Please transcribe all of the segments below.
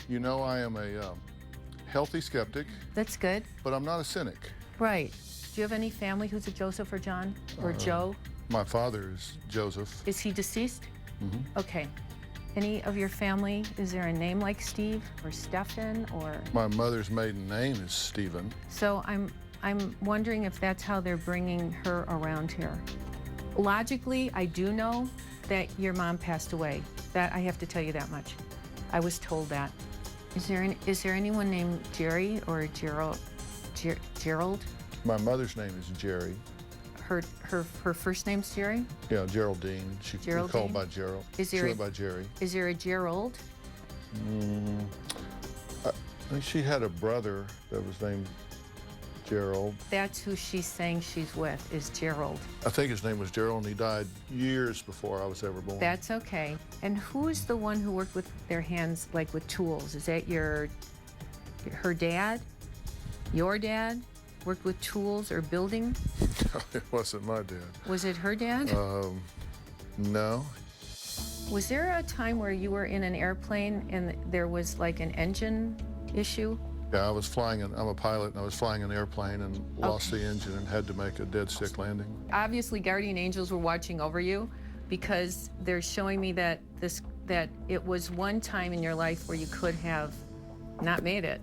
You know, I am a healthy skeptic, That's good. but I'm not a cynic. Right. Do you have any family who's a Joseph or John or Joe? My father is Joseph. Is he deceased? Mm-hmm. Okay. Any of your family, is there a name like Steve or Stephen or? My mother's maiden name is Stephen. So I'm wondering if that's how they're bringing her around here. Logically, I do know that your mom passed away. That I have to tell you that much. I was told that. Is there anyone named Jerry or Gerald? Gerald? My mother's name is Jerry. Her first name's Jerry? Yeah, Geraldine. She was Geraldine? called by Gerald. She went by Jerry. Is there a Gerald? I think she had a brother that was named Gerald. That's who she's saying she's with, is Gerald. I think his name was Gerald, and he died years before I was ever born. That's okay. And who is the one who worked with their hands, like with tools? Is that her dad? Your dad? Worked with tools or building? It wasn't my dad. Was it her dad? No. Was there a time where you were in an airplane and there was like an engine issue? Yeah, I was flying, I'm a pilot, and I was flying an airplane and lost the engine and had to make a dead stick landing. Obviously, guardian angels were watching over you because they're showing me that it was one time in your life where you could have not made it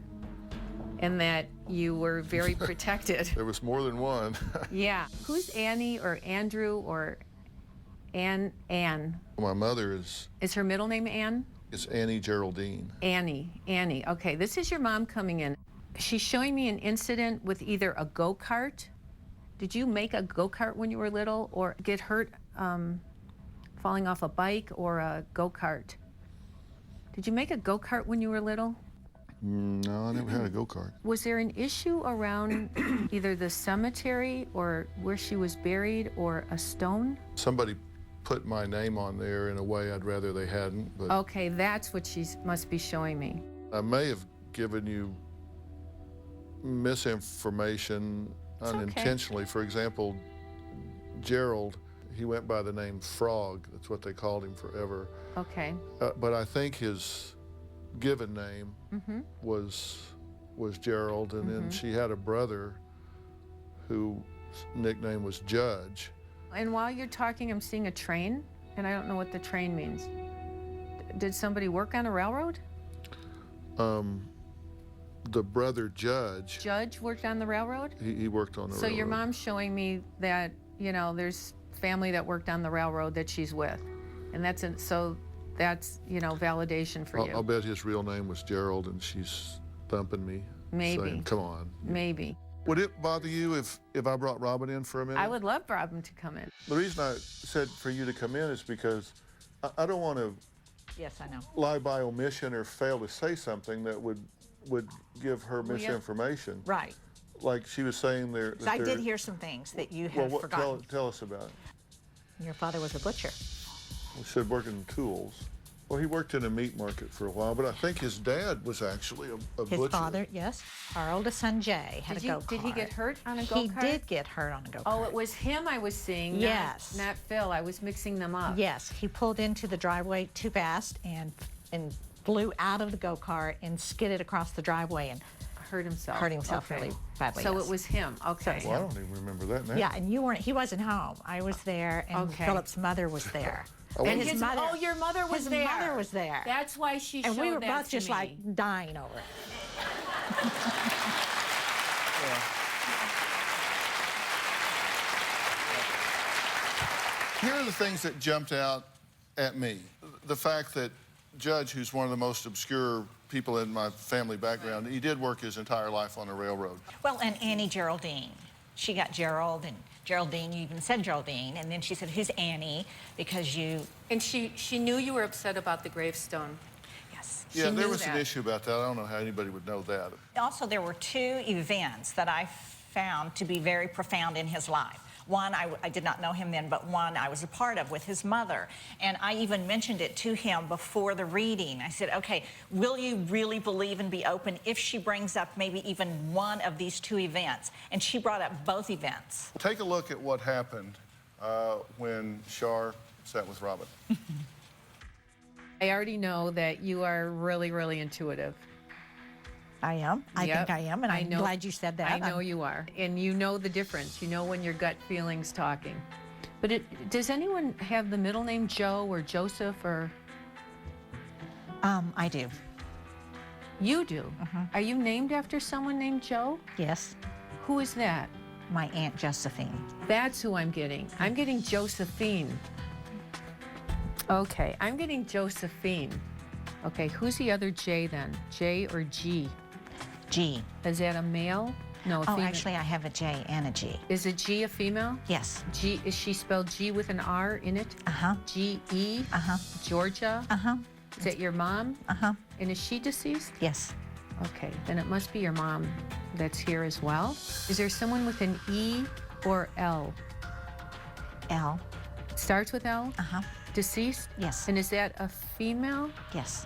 and that you were very protected. There was more than one. Yeah. Who's Annie or Andrew or Ann? My mother is Is her middle name Ann? It's Annie Geraldine. Annie. Okay, this is your mom coming in. She's showing me an incident with either a go-kart. Did you make a go-kart when you were little or get hurt falling off a bike or a go-kart? Did you make a go-kart when you were little? No, I never had a go-kart. Was there an issue around either the cemetery or where she was buried or a stone? Somebody put my name on there in a way I'd rather they hadn't, but Okay, that's what she must be showing me. I may have given you misinformation unintentionally. Okay. For example, Gerald, he went by the name Frog. That's what they called him forever. Okay. But I think his given name was Gerald, and then she had a brother whose nickname was Judge. And while you're talking, I'm seeing a train, and I don't know what the train means. Did somebody work on a railroad? The brother Judge. Judge worked on the railroad? He worked on the railroad. So your mom's showing me that, you know, there's family that worked on the railroad that she's with. And that's, you know, validation for you. I'll bet his real name was Gerald, and she's thumping me. Maybe. Saying, come on. Maybe. Would it bother you if I brought Robin in for a minute? I would love Robin to come in. The reason I said for you to come in is because I don't want to Yes, I know. lie by omission or fail to say something that would give her misinformation. Right. Like she was saying there. So I did hear some things that you have forgotten. Tell us about it. Your father was a butcher. He said working tools. Well, he worked in a meat market for a while, but I think his dad was actually a butcher. His father, yes. Our oldest son, Jay, had a go-kart. Did he get hurt on a go-kart? He did get hurt on a go-kart. Oh, it was him I was seeing, yes. not Phil. I was mixing them up. Yes, he pulled into the driveway too fast and flew out of the go-kart and skidded across the driveway and hurt himself. Really badly. So yes. it was him. Okay. Well, I don't even remember that now. Yeah, and you weren't. He wasn't home. I was there, and Philip's mother was there. And his mother. Oh, your mother was there. His mother was there. That's why she showed that to me. And we were both just like dying over it. Here are the things that jumped out at me. The fact that Judge, who's one of the most obscure people in my family background, he did work his entire life on a railroad. Well, and Annie Geraldine. She got Gerald and Geraldine, you even said Geraldine, and then she said, who's Annie? Because you... And she knew you were upset about the gravestone. Yes. Yeah, there was an issue about that. I don't know how anybody would know that. Also, there were two events that I found to be very profound in his life. One, I did not know him then, but one I was a part of with his mother. And I even mentioned it to him before the reading. I said, okay, will you really believe and be open if she brings up maybe even one of these two events? And she brought up both events. Take a look at what happened when Char sat with Robin. I already know that you are really, really intuitive. I am. I Yep. think I am, and I'm know- glad you said that. I know you are. And you know the difference. You know when your gut feeling's talking. But does anyone have the middle name Joe or Joseph or? I do. You do? Are you named after someone named Joe? Yes. Who is that? My Aunt Josephine. That's who I'm getting. I'm getting Josephine. Okay, I'm getting Josephine. Okay, who's the other J then? J or G? G. Is that a male? No, a Oh, female. actually, I have a J and a G. Is a G a female? Yes. G, is she spelled G with an R in it? Uh-huh. G-E? Uh-huh. Georgia? Uh-huh. Is that your mom? Uh-huh. And is she deceased? Yes. Okay, then it must be your mom that's here as well. Is there someone with an E or L? L. Starts with L? Uh-huh. Deceased? Yes. And is that a female? Yes.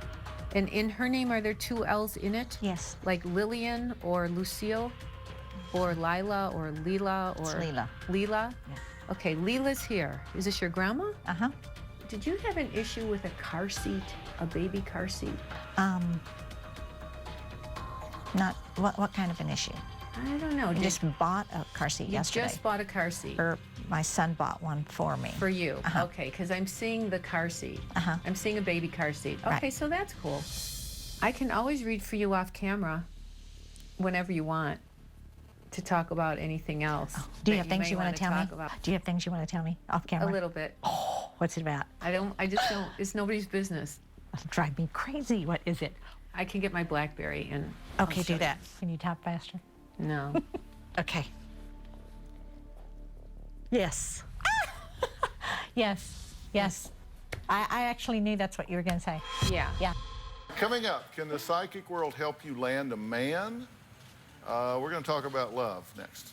And in her name, are there two L's in it? Yes. Like Lillian or Lucille or Lila or Leela or? It's Leela. Leela? Yeah. Okay, Leela's here. Is this your grandma? Uh-huh. Did you have an issue with a car seat, a baby car seat? Not, what kind of an issue? I don't know. I just bought a car seat You yesterday. just bought a car seat. Or my son bought one for me. For you, Uh-huh. okay, because I'm seeing the car seat. Uh-huh. I'm seeing a baby car seat. Right. Okay, so that's cool. I can always read for you off camera whenever you want to talk about anything else. Do you that have things may you want wanna to tell me? talk about. Do you have things you want to tell me off A camera? little bit. What's it about? I just don't, it's nobody's business. It'll drive me crazy. What is it? I can get my BlackBerry and I'll Okay, show do that. Can you tap faster? you. No. Okay. Yes. Yes. Yes. I actually knew that's what you were going to say. Yeah. Yeah. Coming up, can the psychic world help you land a man? We're going to talk about love next.